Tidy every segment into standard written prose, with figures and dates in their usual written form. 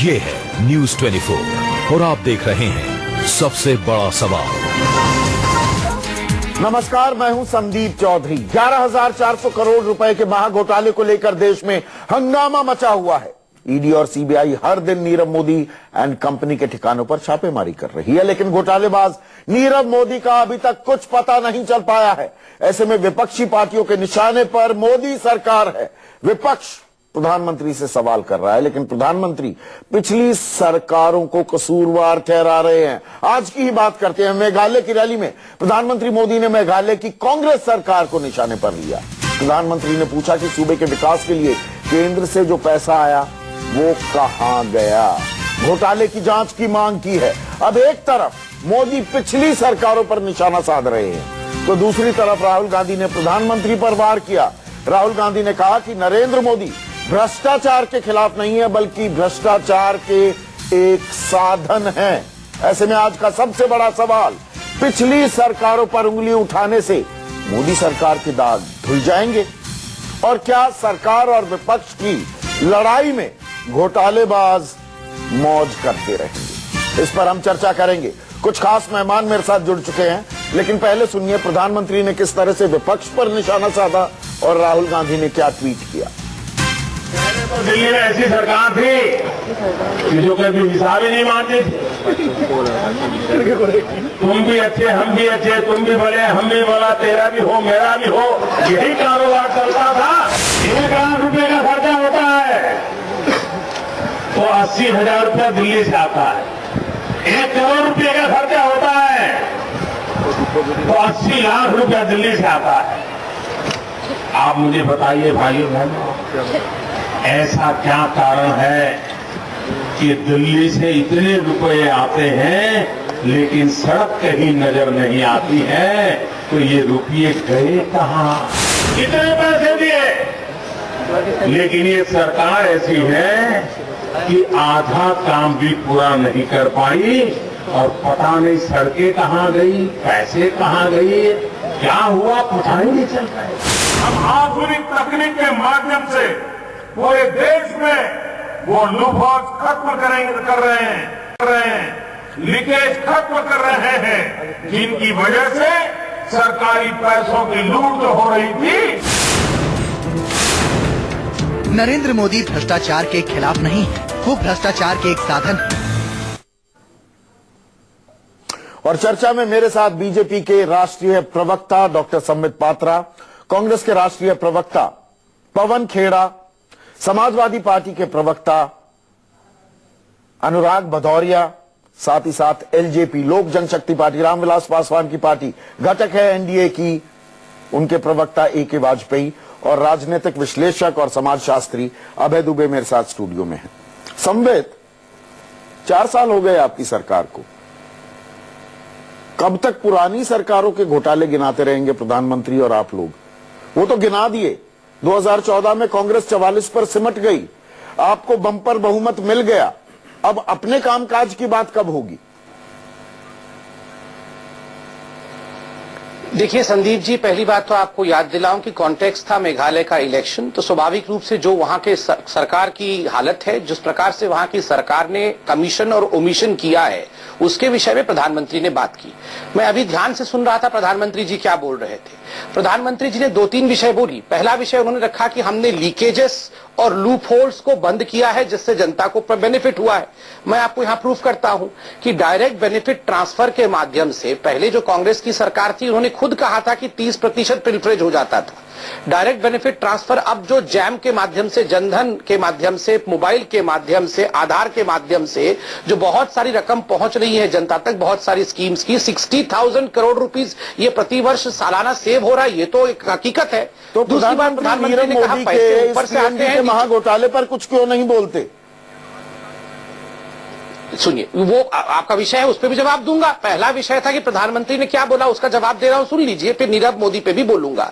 ये है न्यूज 24 और आप देख रहे हैं सबसे बड़ा सवाल। नमस्कार, मैं हूं संदीप चौधरी। 11,400 करोड़ रुपए के महाघोटाले को लेकर देश में हंगामा मचा हुआ है। ईडी और सीबीआई हर दिन नीरव मोदी एंड कंपनी के ठिकानों पर छापेमारी कर रही है, लेकिन घोटालेबाज नीरव मोदी का अभी तक कुछ पता नहीं चल पाया है। ऐसे में विपक्षी पार्टियों के निशाने पर मोदी सरकार है। विपक्ष प्रधानमंत्री से सवाल कर रहा है, लेकिन प्रधानमंत्री पिछली सरकारों को कसूरवार ठहरा रहे हैं। आज की ही बात करते हैं। मेघालय की रैली में प्रधानमंत्री मोदी ने मेघालय की कांग्रेस सरकार को निशाने पर लिया। प्रधानमंत्री ने पूछा कि सूबे के विकास के लिए केंद्र से जो पैसा आया वो कहां गया। घोटाले की जांच की मांग की है। अब एक तरफ मोदी पिछली सरकारों पर निशाना साध रहे हैं, तो दूसरी तरफ राहुल गांधी ने प्रधानमंत्री पर वार किया। राहुल गांधी ने कहा कि नरेंद्र मोदी भ्रष्टाचार के खिलाफ नहीं है, बल्कि भ्रष्टाचार के एक साधन है। ऐसे में आज का सबसे बड़ा सवाल, पिछली सरकारों पर उंगली उठाने से मोदी सरकार के दाग धुल जाएंगे और क्या सरकार और विपक्ष की लड़ाई में घोटालेबाज मौज करते रहेंगे? इस पर हम चर्चा करेंगे। कुछ खास मेहमान मेरे साथ जुड़ चुके हैं, लेकिन पहले सुनिए प्रधानमंत्री ने किस तरह से विपक्ष पर निशाना साधा और राहुल गांधी ने क्या ट्वीट किया। तो दिल्ली में ऐसी सरकार थी कि जो कभी हिसाब ही नहीं मानती थी। तुम भी अच्छे, हम भी अच्छे, तुम भी बड़े, हम भी बड़ा, तेरा भी हो, मेरा भी हो, यही कारोबार चलता था। 1 लाख रुपए का खर्चा होता है तो 80,000 रुपया दिल्ली से आता है। 1 करोड़ रुपए का खर्चा होता है तो 80 लाख रुपया दिल्ली से आता है। आप मुझे बताइए भाइयों बहनों, ऐसा क्या कारण है कि दिल्ली से इतने रुपए आते हैं लेकिन सड़क कहीं नजर नहीं आती है? तो ये रुपये गए कहां? कितने पैसे दिए, लेकिन ये सरकार ऐसी है कि आधा काम भी पूरा नहीं कर पाई और पता नहीं सड़कें कहां गई, पैसे कहां गई, क्या हुआ पता ही नहीं चल रहा है। हम आधुनिक तकनीक के माध्यम से पूरे देश में वो लूपहोल्स खत्म कर रहे हैं, लीकेज खत्म कर रहे हैं, जिनकी वजह से सरकारी पैसों की लूट हो रही थी। नरेंद्र मोदी भ्रष्टाचार के खिलाफ नहीं है, वो भ्रष्टाचार के एक साधन है। और चर्चा में मेरे साथ बीजेपी के राष्ट्रीय प्रवक्ता डॉक्टर संबित पात्रा, कांग्रेस के राष्ट्रीय प्रवक्ता पवन खेड़ा, समाजवादी पार्टी के प्रवक्ता अनुराग भदौरिया, साथ ही साथ एलजेपी लोक जनशक्ति पार्टी रामविलास पासवान की पार्टी घटक है एनडीए की, उनके प्रवक्ता ए.के. वाजपेयी और राजनीतिक विश्लेषक और समाजशास्त्री अभय दुबे मेरे साथ स्टूडियो में हैं। संबित, 4 साल हो गए आपकी सरकार को। कब तक पुरानी सरकारों के घोटाले गिनाते रहेंगे प्रधानमंत्री और आप लोग? वो तो गिना दिए। 2014 में कांग्रेस 44 पर सिमट गई, आपको बंपर बहुमत मिल गया। अब अपने कामकाज की बात कब होगी? देखिए संदीप जी, पहली बात तो आपको याद दिलाऊं कि कॉन्टेक्स्ट था मेघालय का इलेक्शन, तो स्वाभाविक रूप से जो वहां के सरकार की हालत है, जिस प्रकार से वहां की सरकार ने कमीशन और ओमिशन किया है, उसके विषय में प्रधानमंत्री ने बात की। मैं अभी ध्यान से सुन रहा था प्रधानमंत्री जी क्या बोल रहे थे। प्रधानमंत्री जी ने 2-3 विषय बोली। पहला विषय उन्होंने रखा कि हमने लीकेजेस और लूप होल्स को बंद किया है, जिससे जनता को बेनिफिट हुआ है। मैं आपको यहां प्रूफ करता हूं कि डायरेक्ट बेनिफिट ट्रांसफर के माध्यम से पहले जो कांग्रेस की सरकार थी, उन्होंने खुद कहा था कि 30% पिल्फरेज हो जाता था। डायरेक्ट बेनिफिट ट्रांसफर अब जो जैम के माध्यम से, जनधन के माध्यम से, मोबाइल के माध्यम से, आधार के माध्यम से जो बहुत सारी रकम पहुंच रही है जनता तक, बहुत सारी स्कीम्स की 60,000 करोड़ रुपीस ये प्रतिवर्ष सालाना सेव हो रहा है, ये तो एक हकीकत है। तो दूसरी बात, प्रधानमंत्री ने कहा पैसे ऊपर से आते हैं। महाघोटाले पर कुछ क्यों नहीं बोलते? सुनिए, वो आपका विषय है, उस पर भी जवाब दूंगा। पहला विषय था कि प्रधानमंत्री ने क्या बोला, उसका जवाब दे रहा हूं, सुन लीजिए, फिर नीरव मोदी पे भी बोलूंगा।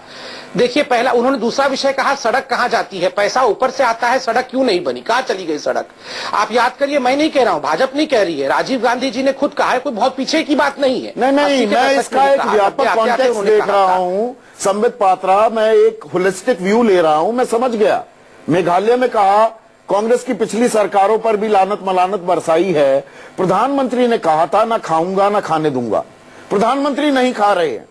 देखिए, पहला उन्होंने दूसरा विषय कहा सड़क कहां जाती है, पैसा ऊपर से आता है, सड़क क्यों नहीं बनी, कहां चली गई सड़क? आप याद करिए, मैं नहीं कह रहा हूं, भाजपा नहीं कह रही है, राजीव गांधी जी ने खुद कहा है, कोई बहुत पीछे की बात नहीं है। नहीं, मैं इसका एक व्यापक कॉन्टेक्स्ट देख रहा हूं संबित पात्रा, मैं एक होलिस्टिक व्यू ले रहा हूं। मैं समझ गया, मेघालय में कहा कांग्रेस की पिछली सरकारों पर भी लानत मलानत बरसाई है। प्रधानमंत्री ने कहा था ना खाऊंगा ना खाने दूंगा, प्रधानमंत्री नहीं खा रहे हैं,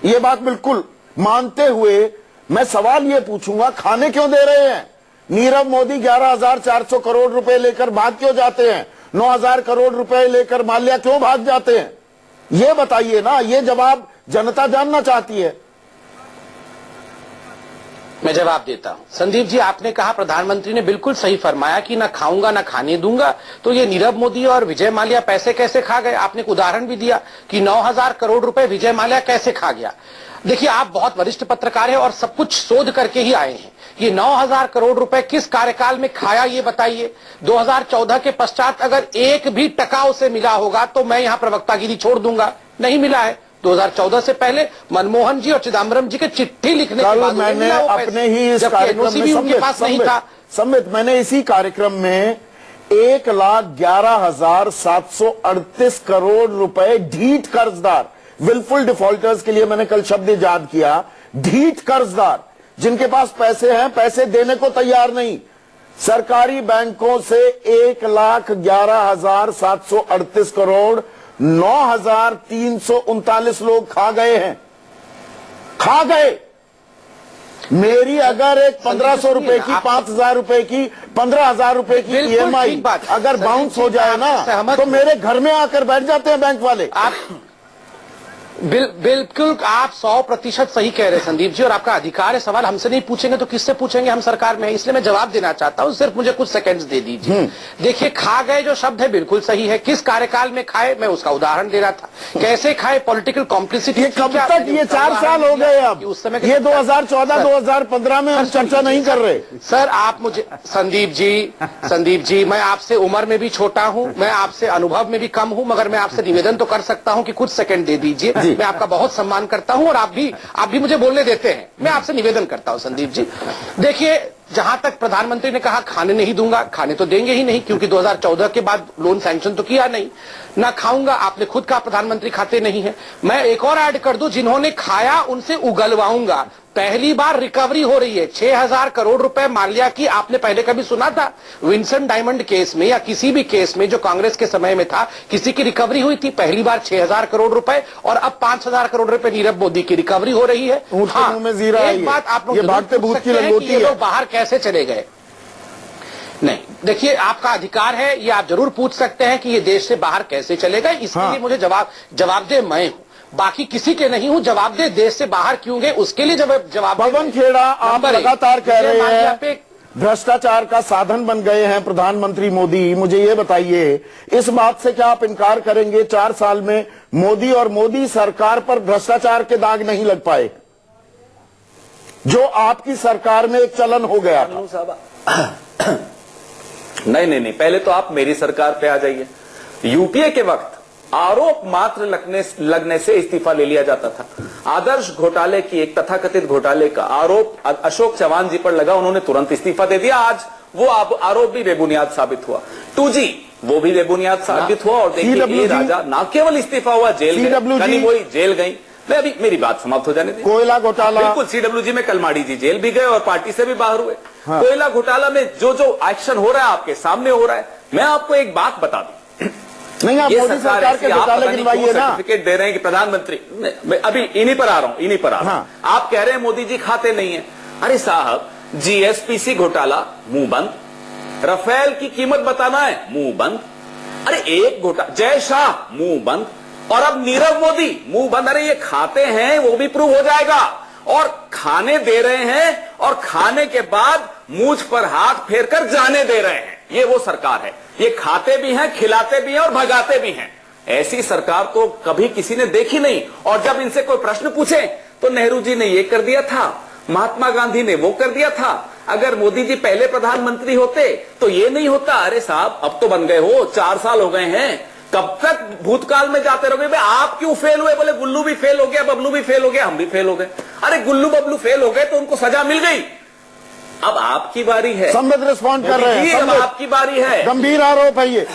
ये बात बिल्कुल मानते हुए मैं सवाल ये पूछूंगा, खाने क्यों दे रहे हैं? नीरव मोदी 11,400 करोड़ रुपए लेकर भाग क्यों जाते हैं? 9,000 करोड़ रुपए लेकर माल्या क्यों भाग जाते हैं? ये बताइए ना, ये जवाब जनता जानना चाहती है। मैं जवाब देता हूं। संदीप जी, आपने कहा प्रधानमंत्री ने बिल्कुल सही फरमाया कि ना खाऊंगा ना खाने दूंगा, तो ये नीरव मोदी और विजय माल्या पैसे कैसे खा गए? आपने एक उदाहरण भी दिया कि 9,000 करोड़ रुपए विजय माल्या कैसे खा गया। देखिए, आप बहुत वरिष्ठ पत्रकार हैं और सब कुछ शोध करके ही आए हैं। ये 9,000 करोड़ रुपए किस कार्यकाल में खाया, ये बताइए। 2014 के पश्चात अगर एक भी टका उसे मिला होगा तो मैं यहां प्रवक्तागिरी छोड़ दूंगा, नहीं मिला है। 2014 से पहले मनमोहन जी और चिदम्बरम जी के चिट्ठी लिखने के बाद मैंने अपने ही इस कार्यक्रम में उनके पास नहीं था। सम्मित मैंने इसी कार्यक्रम में 1,11,738 करोड़ रुपए ढीठ कर्जदार, विलफुल डिफॉल्टर्स के लिए मैंने कल शब्द इजाद किया। ढीठ कर्जदार जिनके पास पैसे हैं, पैसे देने को तैयार नहीं, सरकारी बैंकों से 1,11,738 करोड़ 9,339 लोग खा गए हैं, खा गए। मेरी अगर एक 1,500 रुपए की, 5,000 रुपए की, 15,000 रुपए की EMI अगर बाउंस हो जाए ना, तो मेरे घर में आकर बैठ जाते हैं बैंक वाले। आप बिल्कुल आप 100% सही कह रहे हैं संदीप जी, और आपका अधिकार है। सवाल हमसे नहीं पूछेंगे तो किससे पूछेंगे? हम सरकार में है, इसलिए मैं जवाब देना चाहता हूं। सिर्फ मुझे कुछ सेकंड्स दे दीजिए। देखिए, खा गए जो शब्द है बिल्कुल सही है। किस कार्यकाल में खाए, मैं उसका उदाहरण दे रहा था। कैसे खाए? Political complicity. ये कब तक? ये 4 साल हो गए अब। उस समय ये 2014-2015 में हम चर्चा नहीं कर रहे। सर, आप मुझे संदीप जी, मैं आपसे उम्र में भी छोटा हूं, मैं आपसे अनुभव में भी कम हूं, मगर मैं आपसे निवेदन तो कर सकता हूं कि कुछ सेकंड दे दीजिए। मैं आपका बहुत सम्मान करता हूं और आप भी मुझे बोलने देते हैं। मैं आपसे निवेदन करता हूं संदीप जी। देखिए, जहां तक प्रधानमंत्री ने कहा खाने नहीं दूंगा, खाने तो देंगे ही नहीं, क्योंकि 2014 के बाद लोन सैंक्शन तो किया नहीं। ना खाऊंगा, आपने खुद कहा प्रधानमंत्री खाते नहीं है। मैं एक और ऐड कर दूं, जिन्होंने खाया उनसे उगलवाऊंगा। पहली बार रिकवरी हो रही है 6,000 करोड़ रुपए माल्या की। आपने पहले कभी सुना था विंसन डायमंड केस में या किसी भी केस में जो कांग्रेस के समय में था, किसी की रिकवरी हुई थी? पहली बार 6,000 करोड़ रुपए, और अब 5,000 करोड़ रुपए नीरव मोदी की रिकवरी हो रही है। हाँ, में जीरा एक बात आप लोग भागते भूत की लंगोटी है, लोग बाहर कैसे चले गए? नहीं, देखिए, आपका अधिकार है, ये आप जरूर पूछ सकते हैं कि ये देश से बाहर कैसे चले गए। इसके लिए मुझे जवाबदेह मैं हूं, बाकी किसी के नहीं हूं। जवाबदेह देश से बाहर क्यों गए उसके लिए जवाब। पवन खेड़ा, आप लगातार कह रहे हैं भ्रष्टाचार का साधन बन गए हैं प्रधानमंत्री मोदी। मुझे ये बताइए, इस बात से क्या आप इनकार करेंगे 4 साल में मोदी और मोदी सरकार पर भ्रष्टाचार के दाग नहीं लग पाए, जो आपकी सरकार में एक चलन हो गया था? नहीं, पहले तो आप मेरी सरकार पे आ जाइए। यूपीए के वक्त आरोप मात्र लगने से इस्तीफा ले लिया जाता था। आदर्श घोटाले की, एक तथाकथित घोटाले का आरोप अशोक चव्हाण जी पर लगा, उन्होंने तुरंत इस्तीफा दे दिया। आज वो आरोप भी बेबुनियाद साबित हुआ। 2G वो भी बेबुनियाद साबित हुआ। और देखिए, राजा ना केवल इस्तीफा हुआ, जेल गए, वही जेल गई। मैं अभी मेरी बात समाप्त हो जाने दी। कोयला घोटाला, बिल्कुल, CWG में कलमाड़ी जी जेल भी गए और पार्टी से भी बाहर हुए। कोयला घोटाला में जो एक्शन हो रहा है आपके सामने हो रहा है। मैं आपको एक बात बता दूं, नहीं, आप मोदी सरकार के घोटाले गिनवाइए ना। सर्टिफिकेट दे रहे हैं कि प्रधानमंत्री, मैं अभी इन्हीं पर आ रहा हूं। हाँ। आप कह रहे हैं मोदी जी खाते नहीं है। अरे साहब, GSPC घोटाला मुंह बंद, राफेल की कीमत बताना है मुंह बंद, अरे एक घोटाला, जय शाह मुंह बंद, और अब नीरव मोदी मुंह बंद। अरे ये खाते हैं, वो भी प्रूव हो जाएगा। और खाने दे रहे हैं और खाने के बाद मूंछ पर हाथ फेरकर जाने दे रहे हैं। ये वो सरकार है। ये खाते भी हैं, खिलाते भी हैं और भगाते भी हैं। ऐसी सरकार तो कभी किसी ने देखी नहीं। और जब इनसे कोई प्रश्न पूछे तो नेहरू जी ने ये कर दिया था, महात्मा गांधी ने वो कर दिया था। अगर मोदी जी पहले प्रधानमंत्री होते तो ये नहीं होता। अरे साहब, अब तो बन गए हो, 4 साल हो गए हैं, कब तक भूतकाल में जाते रहोगे? भाई आप क्यों फेल हुए? बोले गुल्लू भी फेल हो गया, बबलू भी फेल हो गया, हम भी फेल हो गए। अरे गुल्लू बबलू फेल हो गए तो उनको सजा मिल गई, अब आपकी बारी है। संबित रिस्पॉन्ड कर रहे हैं, अब आपकी बारी है। गंभीर आरोप है ये।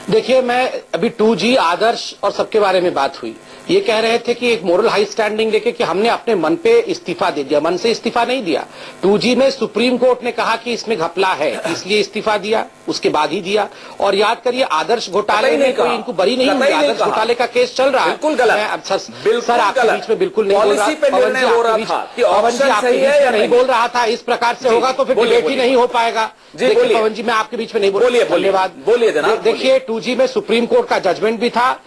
देखिए, मैं अभी 2G, आदर्श और सबके बारे में बात हुई। ये कह रहे थे कि एक मोरल हाई स्टैंडिंग लेके कि हमने अपने मन पे इस्तीफा दे दिया। मन से इस्तीफा नहीं दिया। 2G में सुप्रीम कोर्ट ने कहा कि इसमें घपला है, इसलिए इस्तीफा दिया, उसके बाद ही दिया। और याद करिए आदर्श घोटाले में कोई इनको बरी नहीं हुई। आदर्श घोटाले का केस चल रहा है। बिल्कुल गलत। सर आपके बीच में बिल्कुल नहीं बोल रहा। पॉलिसी पे निर्णय हो रहा था कि ऑप्शन सही है या नहीं बोल रहा था। इस प्रकार से होगा तो फिर डिबेट ही नहीं हो पाएगा। देखिए पवन जी, मैं आपके बीच में नहीं बोल रहा। धन्यवाद। बोलिए जनाब। देखिए 2G में सुप्रीम कोर्ट का जजमेंट भी था।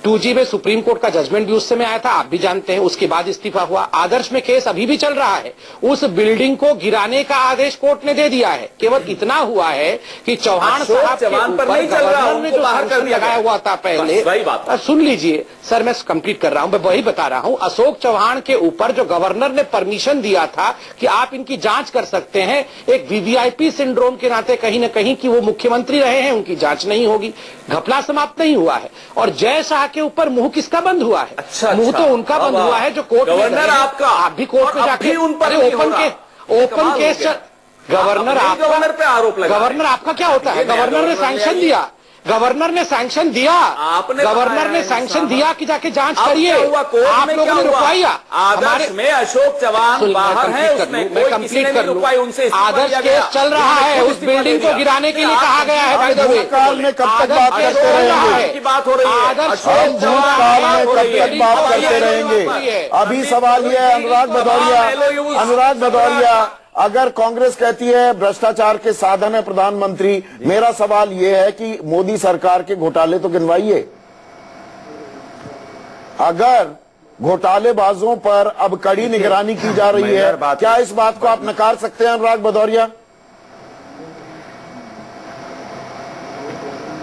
2G में सुप्रीम कोर्ट का जजमेंट भी उस समय आया था, आप भी जानते हैं। उसके बाद इस्तीफा हुआ। आदर्श में केस अभी भी चल रहा है। उस बिल्डिंग को गिराने का आदेश कोर्ट ने दे दिया है। केवल इतना हुआ है कि चौहान साहब के ऊपर गवर्नर ने जो सैंक्शन लगाया हुआ था पहले, वही बात सुन लीजिए सर, मैं कंप्लीट कर रहा हूं, मैं वही बता रहा हूं। अशोक चौहान के ऊपर जो गवर्नर ने परमिशन दिया था कि आप इनकी जांच कर सकते हैं, एक वीवीआईपी सिंड्रोम के नाते कहीं न कहीं कि वो मुख्यमंत्री रहे हैं, उनकी जांच नहीं होगी। घपला समाप्त नहीं हुआ है। और जय शाह के ऊपर मुंह किसका बंद हुआ है? अच्छा, मुंह तो उनका बंद हुआ है जो कोर्ट में गवर्नर आपका, आप भी कोर्ट में जाके उन पर ओपन केस गवर्नर पे आरोप लगा। गवर्नर आपका क्या होता है? गवर्नर ने सैंक्शन दिया। गवर्नर ने सैंक्शन दिया। गवर्नर ने सैंक्शन दिया कि जाके जांच करिए। आप लोगों ने रुकवाया। आदर्श में अशोक चौहान बाहर है, उसमें मैं कंप्लीट कर लूं। आदर्श केस चल रहा है। उस बिल्डिंग को गिराने के लिए कहा गया है। बाय द वे, भूतकाल में कब तक बात करते रहेंगे? की बात हो रही है। आदर्श हम भूतकाल में कब तक बात करते रहेंगे? अभी सवाल यह है, अनुराग भदौरिया, अगर कांग्रेस कहती है भ्रष्टाचार के साधन है प्रधानमंत्री, मेरा सवाल यह है कि मोदी सरकार के घोटाले तो गिनवाइए। अगर घोटालेबाजों पर अब कड़ी निगरानी की जा रही है, क्या इस बात को आप नकार सकते हैं अनुराग भदौरिया?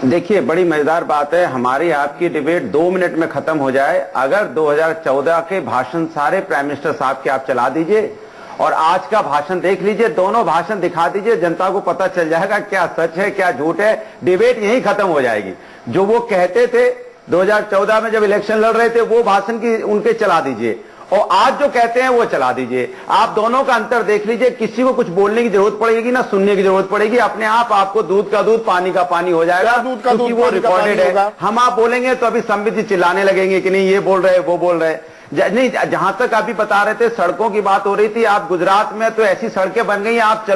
देखिए, बड़ी मजेदार बात है। हमारी आपकी डिबेट 2 मिनट में खत्म हो जाए। अगर 2014 के भाषण सारे प्राइम मिनिस्टर साहब के आप चला दीजिए और आज का भाषण देख लीजिए, दोनों भाषण दिखा दीजिए, जनता को पता चल जाएगा क्या सच है क्या झूठ है। डिबेट यहीं खत्म हो जाएगी। जो वो कहते थे 2014 में जब इलेक्शन लड़ रहे थे, वो भाषण की उनके चला दीजिए, और आज जो कहते हैं वो चला दीजिए। आप दोनों का अंतर देख लीजिए। किसी को कुछ बोलने की जरूरत पड़ेगी ना सुनने की जरूरत पड़ेगी। अपने आप आपको दूध का दूध पानी का पानी हो जाएगा, क्योंकि वो रिकॉर्डेड है। हम आप बोलेंगे तो अभी संबित जी चिल्लाने लगेंगे कि नहीं ये बोल रहे वो बोल रहे। नहीं, जहां तक अभी बता रहे थे सड़कों की बात हो रही थी, आप गुजरात में तो ऐसी सड़कें बन गई, आप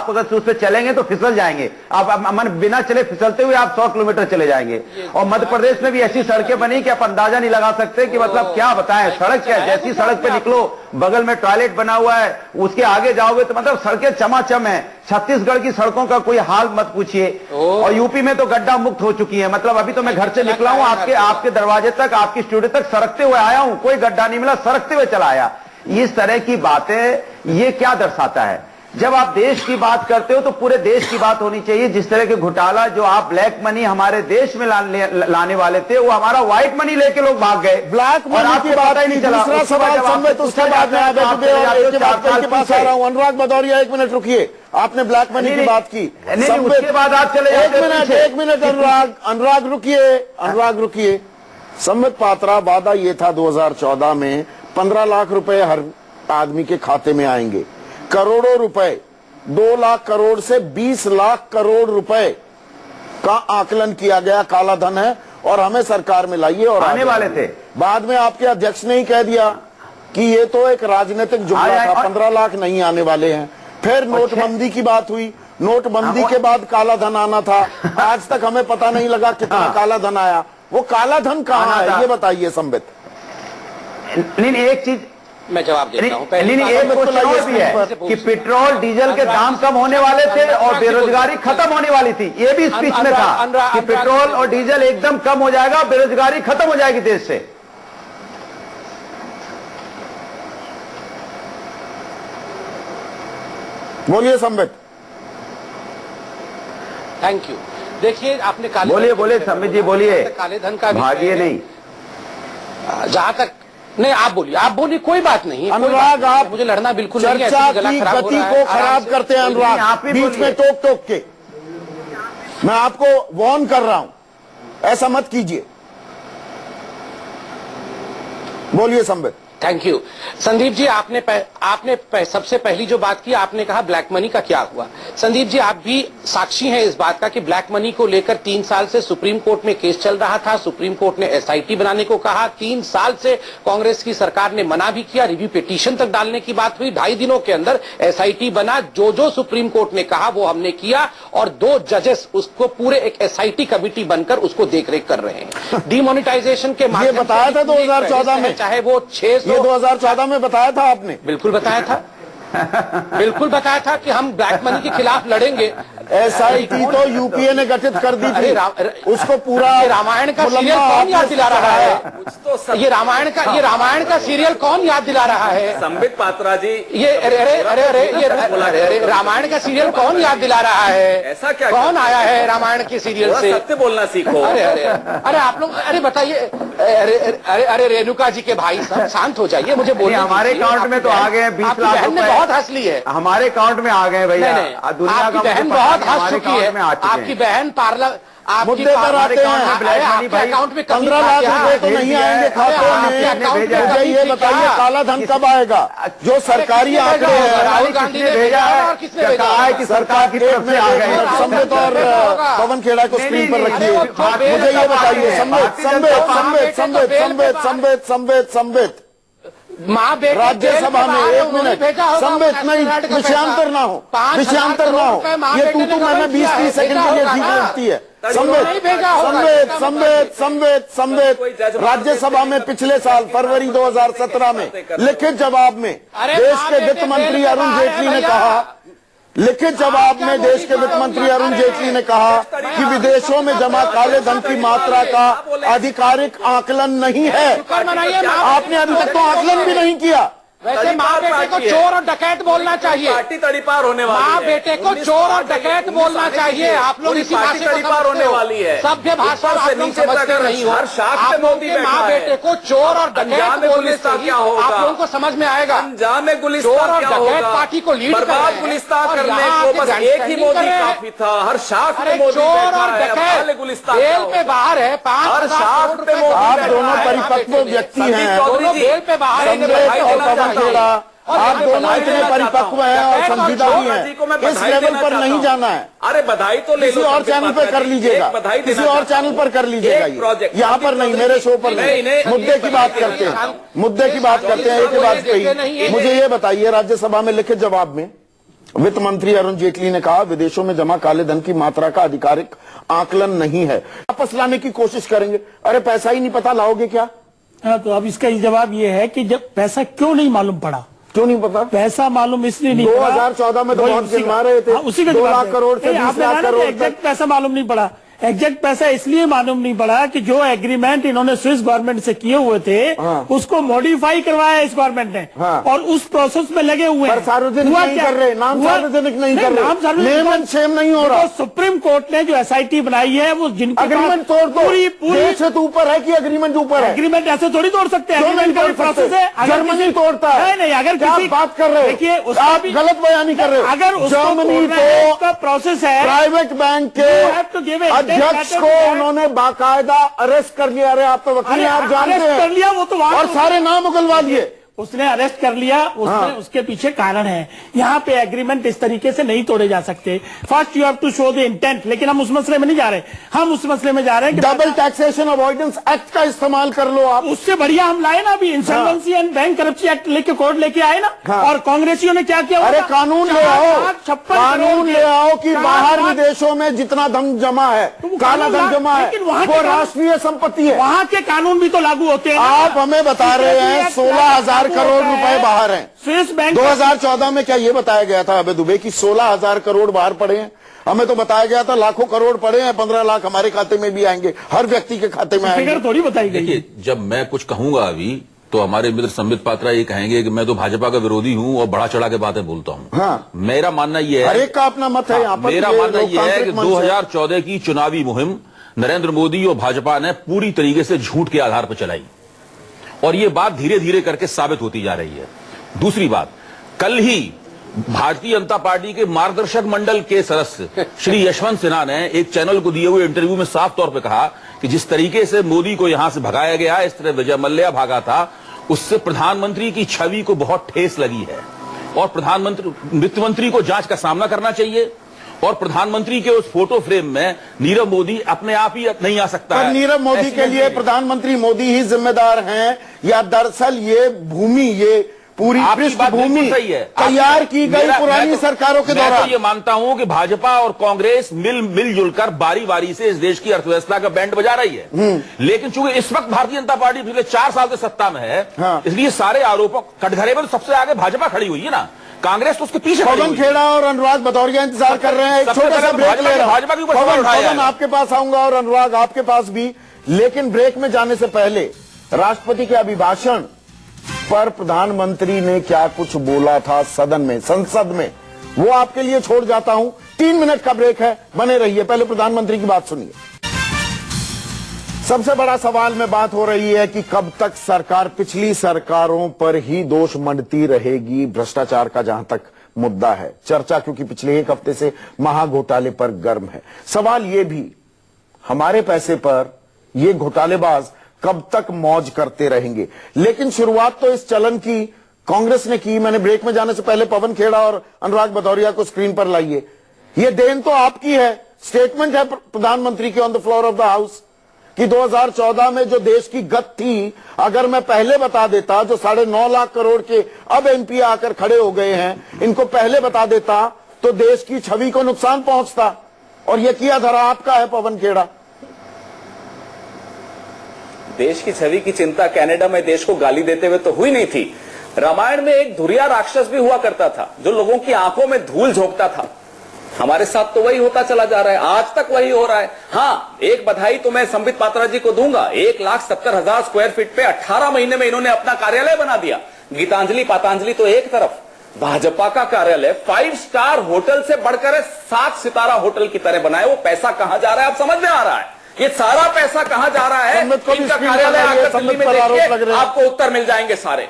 अगर उस पर चलेंगे तो फिसल जाएंगे। आप बिना चले फिसलते हुए आप 100 किलोमीटर चले जाएंगे। और मध्य प्रदेश में भी ऐसी सड़कें बनी कि आप अंदाजा नहीं लगा सकते कि मतलब क्या बताएं। सड़क क्या, जैसी सड़क पे निकलो बगल में टॉयलेट बना हुआ है, उसके आगे जाओगे तो मतलब सड़कें चमाचम है। छत्तीसगढ़ की सड़कों का कोई हाल मत पूछिए। और यूपी में तो गड्ढा मुक्त हो चुकी है। मतलब अभी तो मैं घर से निकला हूं, आपके दरवाजे तक, आपकी स्टूडियो तक सरकते हुए आया हूं, कोई गड्ढा नहीं मिला, सरकते हुए चला आया। इस तरह की बातें ये क्या दर्शाता है? जब आप देश की बात करते हो तो पूरे देश की बात होनी चाहिए। जिस तरह के घोटाला जो आप ब्लैक मनी हमारे देश में लाने वाले थे, वो हमारा व्हाइट मनी लेके लोग भाग गए। ब्लैक मनी की बात ही नहीं चला। दूसरा सवाल संबित, उसके बाद में आप के पास आ रहा हूं। अनुराग भदौरिया, 1 मिनट रुकिए। आपने ब्लैक मनी की बात की, उसके बाद आप चले जाते। 1 मिनट अनुराग रुकिए। संबित पात्रा, वादा ये था 2014 में 15 लाख रुपए हर आदमी के खाते में आएंगे। करोड़ों रुपए, 2 लाख करोड़ से 20 लाख करोड़ रुपए का आकलन किया गया काला धन है और हमें सरकार में लाइए। और आने वाले थे। बाद में आपके अध्यक्ष ने ही कह दिया कि ये तो एक राजनीतिक जुमला था, 15 लाख नहीं आने वाले हैं। फिर नोटबंदी की बात हुई, नोटबंदी के बाद काला धन आना था। आज तक हमें पता नहीं लगा कितना काला धन आया। वो काला धन कहाँ है, ये बताइए संबित। नहीं, एक चीज मैं जवाब देता हूं। एक क्वेश्चन और भी है कि पेट्रोल डीजल के दाम कम होने वाले थे और बेरोजगारी खत्म होने वाली थी। ये भी स्पीच में था कि पेट्रोल और डीजल एकदम कम हो जाएगा, बेरोजगारी खत्म हो जाएगी देश से। बोलिए संबित। Thank you. देखिए, आपने काले बोलिए संबित जी, बोलिए। काले धन का भागिए नहीं। जहां तक नहीं, आप बोलिए, कोई बात नहीं। अनुराग, आप मुझे लड़ना बिल्कुल नहीं है। चर्चा की गति को खराब करते हैं अनुराग, बीच में टोक के। मैं आपको वार्न कर रहा हूं, ऐसा मत कीजिए। बोलिए संबित। Thank you. संदीप जी, आपने सबसे पहली जो बात की, आपने कहा ब्लैक मनी का क्या हुआ। संदीप जी, आप भी साक्षी हैं इस बात का कि ब्लैक मनी को लेकर 3 साल से सुप्रीम कोर्ट में केस चल रहा था। सुप्रीम कोर्ट ने एसआईटी बनाने को कहा। 3 साल से कांग्रेस की सरकार ने मना भी किया, रिव्यू पिटीशन तक डालने की बात हुई। 2.5 दिनों के अंदर एसआईटी बना। जो सुप्रीम कोर्ट ने कहा वो हमने किया, और 2 जजेस उसको पूरे एक एसआईटी कमेटी बनकर उसको देखरेख कर रहे हैं। डिमोनेटाइजेशन के ये बताया था 2014 में, चाहे वो 600 ये 2014 में बताया था आपने। बिल्कुल बताया था, बिल्कुल बताया था कि हम ब्लैक मनी के खिलाफ लड़ेंगे। एसआईटी तो यूपीए ने गठित कर दी थी, उसको पूरा रामायण का सीरियल कौन याद दिला रहा है? ये रामायण का सीरियल कौन याद दिला रहा है? संबित पात्रा जी, ये अरे रामायण का सीरियल कौन याद दिला रहा है? ऐसा क्या कौन आया है रामायण के सीरियल से? सत्य बोलना सीखो। अरे आप लोग, अरे बताइए, अरे रेणुका जी के भाई साहब शांत हो जाइए, मुझे बोलिए। हमारे अकाउंट में तो आ गए 20 लाख रुपए, बहुत हंस ली है। हमारे अकाउंट में आ गए भैया। दुनिया का बहन बहुत हंस चुकी है। आपकी बहन मुद्दे पर आते हैं। अकाउंट में 15 लाख रुपए तो नहीं आएंगे खाते में। मुझे ये बताइए काला धन कब आएगा? जो सरकारी आंकड़े हैं, राहुल गांधी ने भेजा है और किसने भेजा है? कि सरकार की तरफ से आ गए। संबित और पवन खेड़ा को स्क्रीन पर रखिए। मुझे ये बताइए, संबित माँ बेटे राज्यसभा में 1 मिनट संबित नहीं, विषयांतर ना हो, विषयांतर ना हो। ये तू मैंने 20-30 सेकंड के लिए ठीक लगती है। संबित राज्यसभा में पिछले साल फरवरी 2017 में लिखित जवाब में देश के वित्त मंत्री अरुण जेटली ने कहा, लिखित जवाब में देश के वित्त मंत्री अरुण जेटली ने कहा कि विदेशों में जमा काले धन की मात्रा का आधिकारिक आकलन नहीं है। आपने अभी तक तो आकलन भी नहीं किया। वैसे माँ बेटे को चोर और डकैत बोलना चाहिए। पार्टी तड़ीपार होने वाली है। माँ बेटे को चोर और डकैत बोलना चाहिए। आप लोग इसी भाषा तड़ीपार होने वाली है। सभ्य भाषा आप लोग समझते नहीं हो। हर शाख पे मोदी बैठा है। माँ बेटे को चोर और डकैत बोलने से ही आप लोगों को समझ में आएगा। अनजाने गुलिस्तान चोर और डकैत पार्टी को लीड कर बर्बाद गुलिस्तान करने को बस एक ही मोदी काफी था। हर शाख पे मोदी चोर और डकैत जेल पे बाहर है। 5 शाख पे आप दोनों परिपक्व व्यक्ति हैं। दोनों जेल पे बाहर है। आप दोनों इतने परिपक्व हैं और संजीदा भी हैं। इस लेवल पर नहीं जाना है। अरे बधाई तो ले लो, किसी और चैनल पर कर लीजिएगा, किसी और चैनल पर कर लीजिएगा। यहाँ पर नहीं, मेरे शो पर नहीं। मुद्दे की बात करते हैं, मुद्दे की बात करते हैं। एक बात कही, मुझे ये बताइए, राज्यसभा में लिखित जवाब में वित्त मंत्री अरुण जेटली ने कहा विदेशों में जमा काले धन की मात्रा का आधिकारिक आकलन नहीं है। वापस लाने की कोशिश करेंगे। अरे पैसा ही नहीं पता, लाओगे क्या? तो अब इसका जवाब ये है कि जब पैसा क्यों नहीं मालूम पड़ा, क्यों नहीं पता? पैसा मालूम इसलिए नहीं 2014 में तो बहुत गिनवा रहे थे। उसी का 2 लाख करोड़ से 20 लाख करोड़। एग्जैक्ट पैसा मालूम नहीं पड़ा। एग्जैक्ट पैसा इसलिए मालूम नहीं पड़ा कि जो एग्रीमेंट इन्होंने स्विस गवर्नमेंट से किए हुए थे, उसको मॉडिफाई करवाया इस गवर्नमेंट ने, और उस प्रोसेस में लगे हुए हैं। सार्वजनिक नहीं कर रहे, नाम सार्वजनिक नहीं कर रहे, नेम एंड शेम नहीं हो रहा। सुप्रीम कोर्ट ने जो एसआईटी बनाई है वो जिनकी अग्रीमेंट तोड़ दो, देश से तो ऊपर है कि अग्रीमेंट ऊपर है? एग्रीमेंट ऐसे थोड़ी तोड़ सकते हैं। प्रोसेस है, जर्मनी तोड़ता है। नहीं, अगर किसी बात कर रहे देखिए, आप गलत बयानी कर रहे हो। अगर जर्मनी तो प्रोसेस है, प्राइवेट बैंक के अध्यक्ष को उन्होंने बाकायदा अरेस्ट कर लिया। अरे आप तो वकील, आप जानते हैं, कर लिया वो तो वहां, और सारे नाम उगलवा दिए। उसने अरेस्ट कर लिया, उसने उसके पीछे कारण है। यहाँ पे एग्रीमेंट इस तरीके से नहीं तोड़े जा सकते। First you have to show the intent, लेकिन हम उस मसले में नहीं जा रहे। हम उस मसले में जा रहे हैं कि डबल टैक्सेशन अवॉइडेंस एक्ट का इस्तेमाल कर लो आप। उससे बढ़िया हम लाए ना, अभी insolvency and bank corruption act लेके कोर्ट लेके आए ना। और कांग्रेसियों ने क्या किया? अरे कानून ले आओ, कानून ले आओ कि बाहर विदेशों में जितना धन जमा है, काला धन जमा है, वो राष्ट्रीय संपत्ति है। वहाँ के कानून भी तो लागू होते हैं। आप हमें बता रहे हैं 16,000 करोड़ रुपए बाहर हैं। स्विस बैंक 2014 में क्या ये बताया गया था अबे दुबे की 16,000 करोड़ बाहर पड़े हैं? हमें तो बताया गया था लाखों करोड़ पड़े हैं, 15 लाख हमारे खाते में भी आएंगे, हर व्यक्ति के खाते में आएंगे। थोड़ी बताई गई। देखिए, जब मैं कुछ कहूंगा अभी तो हमारे मित्र संबित पात्रा ये कहेंगे कि मैं तो भाजपा का विरोधी हूं और बढ़ा चढ़ा के बातें बोलता हूं। हाँ। मेरा मानना यह है, हर एक का अपना मत है यहाँ पर। मेरा मानना यह है कि 2014 की चुनावी मुहिम नरेंद्र मोदी और भाजपा ने पूरी तरीके से झूठ के आधार पर चलाई, और ये बात धीरे धीरे करके साबित होती जा रही है। दूसरी बात, कल ही भारतीय जनता पार्टी के मार्गदर्शक मंडल के सदस्य श्री यशवंत सिन्हा ने एक चैनल को दिए हुए इंटरव्यू में साफ तौर पर कहा कि जिस तरीके से मोदी को यहां से भगाया गया, इस तरह विजय मल्ल्या भागा था, उससे प्रधानमंत्री की छवि को बहुत ठेस लगी है और वित्त मंत्री को जांच का सामना करना चाहिए और प्रधानमंत्री के उस फोटो फ्रेम में नीरव मोदी अपने आप ही नहीं आ सकता पर है। नीरव मोदी के लिए प्रधानमंत्री मोदी ही जिम्मेदार हैं या दरअसल ये भूमि, ये पूरी पृष्ठभूमि तैयार की गई पुरानी सरकारों के दौरान? मैं तो ये मानता हूं कि भाजपा और कांग्रेस मिलजुल कर बारी बारी से इस देश की अर्थव्यवस्था का बैंड बजा रही है, लेकिन चूंकि इस वक्त भारतीय जनता पार्टी पिछले 4 साल से सत्ता में है, इसलिए सारे आरोपों कटघरे में तो सबसे आगे भाजपा खड़ी हुई है ना, कांग्रेस तो उसके पीछे। पवन खेड़ा और अनुराग भदौरिया इंतजार कर रहे हैं, एक छोटा सा ब्रेक ले रहा भाजपा के ऊपर पवन आपके पास आऊंगा और अनुराग आपके पास भी, लेकिन ब्रेक में जाने से पहले राष्ट्रपति के अभिभाषण पर प्रधानमंत्री ने क्या कुछ बोला था सदन में, संसद में, वो आपके लिए छोड़ जाता हूं। 3 मिनट का ब्रेक है, बने रहिए। पहले प्रधानमंत्री की बात सुनिए। सबसे बड़ा सवाल में बात हो रही है कि कब तक सरकार पिछली सरकारों पर ही दोष मंडती रहेगी भ्रष्टाचार का, जहां तक मुद्दा है चर्चा, क्योंकि पिछले 1 हफ्ते से महाघोटाले पर गर्म है। सवाल यह भी, हमारे पैसे पर ये घोटालेबाज कब तक मौज करते रहेंगे। लेकिन शुरुआत तो इस चलन की कांग्रेस ने की। मैंने ब्रेक में जाने से पहले पवन खेड़ा और अनुराग भदौरिया को स्क्रीन पर लाइए। ये देन तो आपकी है, स्टेटमेंट है प्रधानमंत्री के on the floor of the house कि 2014 में जो देश की गत थी, अगर मैं पहले बता देता, जो 9.5 लाख करोड़ के अब एनपीए आकर खड़े हो गए हैं, इनको पहले बता देता तो देश की छवि को नुकसान पहुंचता, और यह किया धरा आपका है पवन खेड़ा। देश की छवि की चिंता कनाडा में देश को गाली देते हुए तो हुई नहीं थी। रामायण में एक धुरिया राक्षस भी हुआ करता था जो लोगों की आंखों में धूल झोंकता था। हमारे साथ तो वही होता चला जा रहा है, आज तक वही हो रहा है। हाँ, एक बधाई तो मैं संबित पात्रा जी को दूंगा, 1,70,000 स्क्वायर फीट पे 18 महीने में इन्होंने अपना कार्यालय बना दिया। गीतांजलि पातांजलि तो एक तरफ, भाजपा का कार्यालय 5 स्टार होटल से बढ़कर 7 सितारा होटल की तरह बनाए। वो पैसा कहां जा रहा है आप समझ में आ रहा है? ये सारा पैसा कहां जा रहा है? इनका कार्यालय आकर दिल्ली में देखिए, आपको उत्तर मिल जाएंगे, सारे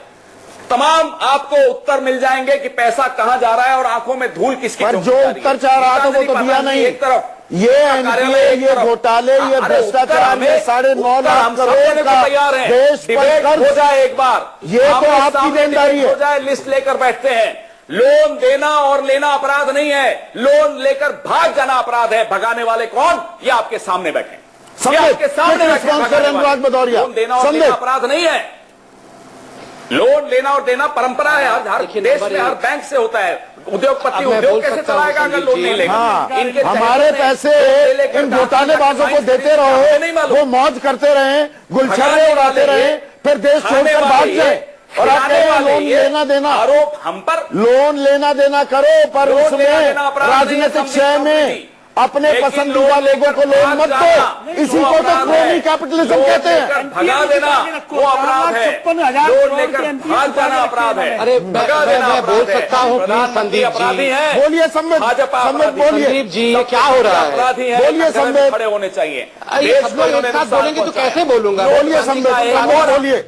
तमाम आपको उत्तर मिल जाएंगे कि पैसा कहां जा रहा है और आंखों में धूल किसकी। पर जो उत्तर चाह रहा था वो तो दिया नहीं। एक तरफ ये एनपीए, ये घोटाले, ये भ्रष्टाचार, ये 9.5 लाख करोड़ का तैयार है। देश पर कर्ज हो जाए एक बार, ये तो आपकी देनदारी है। हो जाए, लिस्ट लेकर बैठते हैं। लोन देना और लेना अपराध नहीं है, लोन लेकर भाग जाना अपराध है। भगाने वाले कौन? ये आपके सामने बैठे, आपके सामने अनुराग भदौरिया। लोन देना और लेना अपराध नहीं है। लोन लेना और देना परंपरा है, हर देश में हर बैंक से होता है। उद्योगपति उद्योग कैसे चलाएगा अगर लोन नहीं लेगा? हमारे पैसे इन घोटालेबाजों को देते रहो, वो मौज करते रहे, गुलछर्रे उड़ाते रहे, फिर देश छोड़कर भाग जाए। और आप लोन लेना देना आरोप हम पर, लोन लेना देना करो, पर उसमें राजनीतिक क्षय में अपने पसंदीदा लोगों को लोन मत दो। इसी को तो क्रोनी कैपिटलिज्म कहते हैं। भगा देना वो अपराध है, लोन लेकर भाग जाना अपराध है। अरे मैं बोल सकता हूँ प्लीज संदीप अपराधी है। बोलिए संबित, बोलिए संदीप जी, ये क्या हो रहा है? अपराधी है, बोलिए संबित, खड़े होने चाहिए। सब लोग एक साथ बोलेंगे तो कैसे बोलूंगा? बोलिए संबित, बोलिए।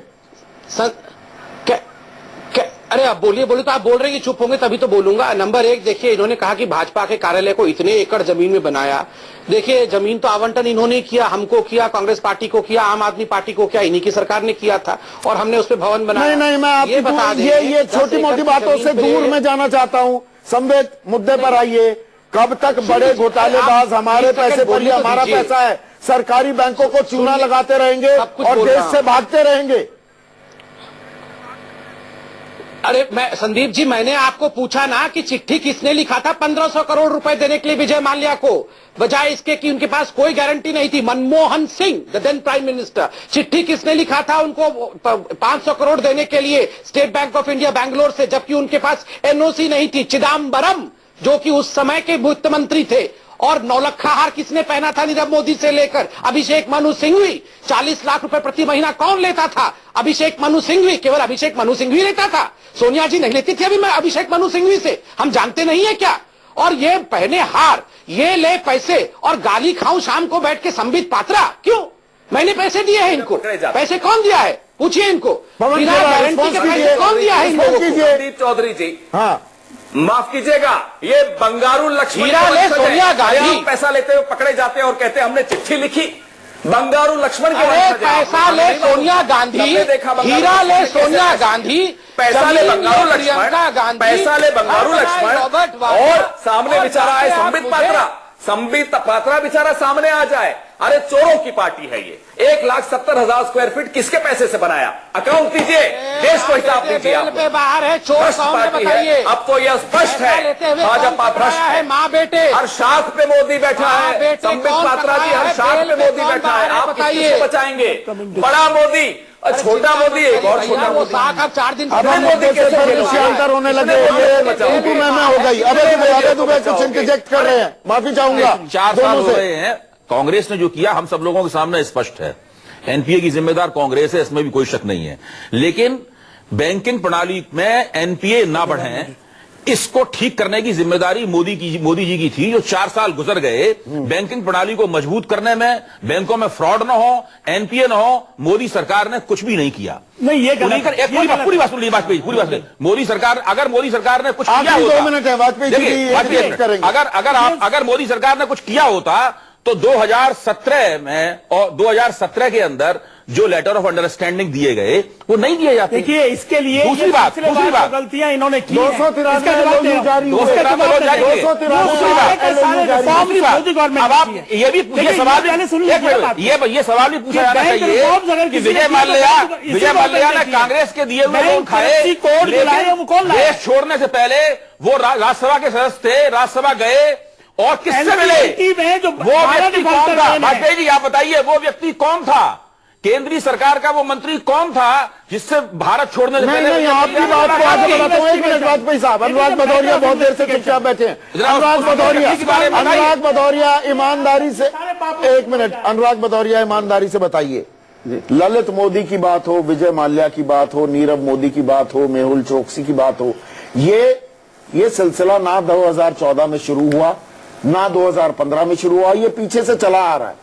अरे आप बोलिए तो आप बोल रहे हैं कि चुप होंगे तभी तो बोलूंगा। नंबर 1, देखिए इन्होंने कहा कि भाजपा के कार्यालय को इतने एकड़ जमीन में बनाया। देखिए जमीन तो आवंटन इन्होंने किया, हमको किया, कांग्रेस पार्टी को किया, आम आदमी पार्टी को किया, इन्हीं की सरकार ने किया था और हमने उस पर भवन बनाया। नहीं, मैं आपको बता दें, ये छोटी मोटी बातों से दूर में जाना चाहता हूँ। संबित, मुद्दे पर आइए। कब तक बड़े घोटालेबाज हमारे पैसे पर, हमारा पैसा है, सरकारी बैंकों को चूना लगाते रहेंगे और देश से भागते रहेंगे? अरे मैं संदीप जी, मैंने आपको पूछा ना कि चिट्ठी किसने लिखा था 1500 करोड़ रुपए देने के लिए विजय माल्या को, बजाय इसके कि उनके पास कोई गारंटी नहीं थी। Manmohan Singh, the then prime minister, चिट्ठी किसने लिखा था उनको 500 करोड़ देने के लिए state bank of India Bangalore से, जबकि उनके पास एनओसी नहीं थी। चिदम्बरम, जो कि उस समय के वित्त मंत्री थे। और 9 लखा हार किसने पहना था नीरव मोदी से लेकर अभिषेक मनु सिंघवी? 40 लाख रुपए प्रति महीना कौन लेता था? अभिषेक मनु सिंघवी। केवल अभिषेक मनु सिंघवी लेता था, सोनिया जी नहीं लेती थी। अभी मैं अभिषेक मनु सिंघवी से, हम जानते नहीं है क्या? और ये पहने हार, ये ले पैसे और गाली खाऊं शाम को बैठ के संबित पात्रा। क्यों? मैंने पैसे दिए हैं इनको। पैसे कौन दिया है? पूछिए इनको। बिना गारंटी के पैसे कौन दिया है इनको? संदीप चौधरी जी, हाँ माफ कीजिएगा, ये बंगारू लक्ष्मण सोनिया गांधी पैसा लेते हुए पकड़े जाते हैं और कहते हैं हमने चिट्ठी लिखी। बंगारू लक्ष्मण के अरे पैसा ले सोनिया गांधी, हीरा ले सोनिया गांधी, पैसा ले बंगारू लक्ष्मण, प्रियंका गांधी, पैसा ले बंगारू लक्ष्मण, रॉबर्ट वाड्रा, और सामने बेचारा है संबित पात्रा बेचारा सामने आ जाए। अरे चोरों की पार्टी है ये। 1,70,000 स्क्वायर फीट किसके पैसे से बनाया? अकाउंट दीजिए, देश को हिसाब दीजिए। आप पे बाहर है चोर, बताइए। अब तो यह स्पष्ट है भाजपा भ्रष्ट है। माँ बेटे हर शाख पे मोदी बैठा है, संबित पात्रा जी हर शाख पे मोदी बैठा है। आप किससे बचाएंगे? बड़ा मोदी, छोटा मोदी, एक और छोटा वो मोदी। साख अब 4 दिन अब मोदी कैसे अंतर होने लगे, ये मैं हो गई। अबे दुबे कुछ इंटरजेक्ट कर रहे हैं, माफी चाहूंगा। 4 साल हो रहे हैं, कांग्रेस ने जो किया हम सब लोगों के सामने स्पष्ट है। एनपीए की जिम्मेदार कांग्रेस है, इसमें भी कोई शक नहीं है। लेकिन बैंकिंग प्रणाली में एनपीए ना बढ़े, इसको ठीक करने की जिम्मेदारी मोदी जी की थी, जो 4 साल गुजर गए। बैंकिंग प्रणाली को मजबूत करने में, बैंकों में फ्रॉड ना हो, एनपीए ना हो, मोदी सरकार ने कुछ भी नहीं किया। नहीं, ये पूरी बात सुन लीजिए वाजपेयी। मोदी सरकार अगर मोदी सरकार ने कुछ किया होता, 2 मिनट है वाजपेयी अगर मोदी सरकार ने कुछ किया होता तो 2017 में और 2017 के अंदर जो लेटर ऑफ अंडरस्टैंडिंग दिए गए वो नहीं दिए जाते। देखिए, इसके लिए दूसरी बात गलतियां इन्होंने की 293 अब आप ये भी ये सवाल भी पूछा जाना चाहिए कि विजय माल्या ने कांग्रेस के दिए हुए लोन खाए, देश छोड़ने से पहले वो राज्यसभा के सदस्य थे, राज्यसभा गए और किससे मिले? वो व्यक्ति कौन था? वाजपेयी जी आप बताइए, वो व्यक्ति कौन था? केंद्रीय सरकार का वो मंत्री कौन था जिससे भारत छोड़ने से पहले? नहीं, आपकी बात को आगे बताता हूं। 1 मिनट वाजपेयी साहब, अनुराग भदौरिया बहुत देर से चुपचाप बैठे हैं। अनुराग भदौरिया ईमानदारी से 1 मिनट, अनुराग भदौरिया ईमानदारी से बताइए, ललित मोदी की बात हो, विजय माल्या की बात हो, नीरव मोदी की बात हो, मेहुल चोकसी की बात हो, ये सिलसिला ना 2014 में शुरू हुआ ना 2015 में शुरू हुआ, ये पीछे से चला आ रहा है।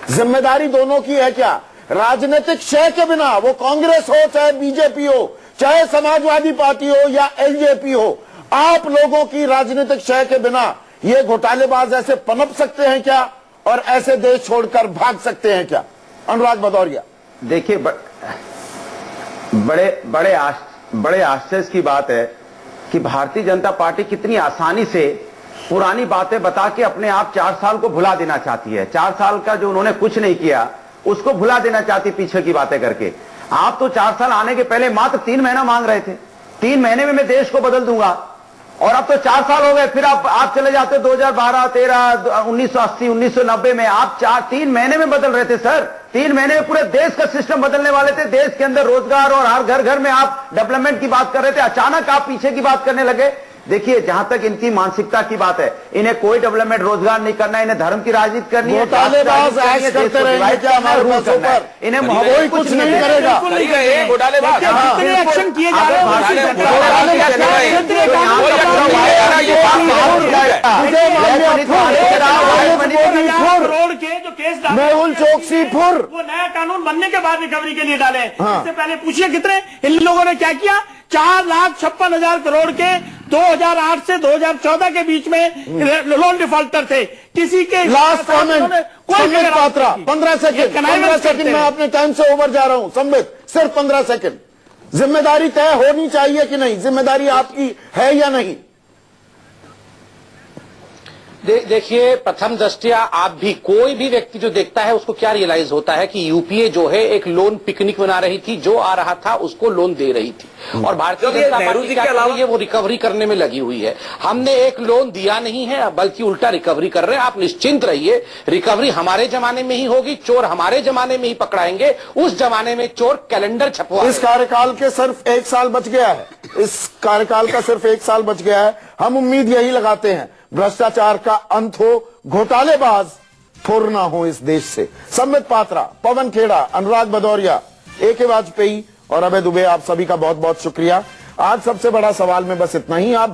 जिम्मेदारी दोनों की है क्या? राजनीतिक शय के बिना, वो कांग्रेस हो चाहे बीजेपी हो, चाहे समाजवादी पार्टी हो या एलजेपी हो, आप लोगों की राजनीतिक शय के बिना ये घोटालेबाज ऐसे पनप सकते हैं क्या और ऐसे देश छोड़कर भाग सकते हैं क्या? अनुराग भदौरिया देखिए, बड़े आश्चर्य की बात है कि भारतीय जनता पार्टी कितनी आसानी से पुरानी बातें बता के अपने आप 4 साल को भुला देना चाहती है। 4 साल का जो उन्होंने कुछ नहीं किया उसको भुला देना चाहती पीछे की बातें करके। आप तो 4 साल आने के पहले मात्र 3 महीना मांग रहे थे, 3 महीने में मैं देश को बदल दूंगा, और अब तो 4 साल हो गए। फिर आप चले जाते 2012, 13, 1980, 1990 में आप 3 महीने में बदल रहे थे सर। 3 महीने में पूरे देश का सिस्टम बदलने वाले थे। देश के अंदर रोजगार और हर घर घर में आप डेवलपमेंट की बात कर रहे थे, अचानक आप पीछे की बात करने लगे। देखिए, जहां तक इनकी मानसिकता की बात है, इन्हें कोई डेवलपमेंट रोजगार नहीं करना है, इन्हें धर्म की राजनीति करनी है, इन्हें कोई कुछ नहीं करेगा। एक्शन किए जा रहे करोड़ के जो केस मेहुल चोकसी फुर, वो नया कानून बनने के बाद रिकवरी के लिए डाले। इससे पहले पूछिए कितने इन लोगों ने क्या किया? 4,56,000 करोड़ के 2008 से 2014 के बीच में लोन डिफॉल्टर थे। किसी के last comment Sambit Patra, 15 second मैं अपने टाइम से ओवर जा रहा हूं। संबित, सिर्फ 15 सेकंड। जिम्मेदारी तय होनी चाहिए कि नहीं? जिम्मेदारी आपकी है या नहीं? देखिए, प्रथम दृष्टया आप भी, कोई भी व्यक्ति जो देखता है उसको क्या रियलाइज होता है कि यूपीए जो है एक लोन पिकनिक बना रही थी, जो आ रहा था उसको लोन दे रही थी, और भारतीय जनता पार्टी क्या कर रही है, वो रिकवरी करने में लगी हुई है। हमने एक लोन दिया नहीं है, बल्कि उल्टा रिकवरी कर रहे हैं। आप निश्चिंत रहिए, रिकवरी हमारे जमाने में ही होगी, चोर हमारे जमाने में ही पकड़ाएंगे। उस जमाने में चोर कैलेंडर छपवा, इस कार्यकाल के सिर्फ 1 साल बच गया है, इस कार्यकाल का सिर्फ 1 साल बच गया है। हम उम्मीद यही लगाते हैं भ्रष्टाचार का अंत हो, घोटालेबाज फुर ना हो इस देश से। संबित पात्रा, पवन खेड़ा, अनुराग भदौरिया, ए.के. वाजपेयी और अभय दुबे, आप सभी का बहुत बहुत शुक्रिया। आज सबसे बड़ा सवाल में बस इतना ही। आप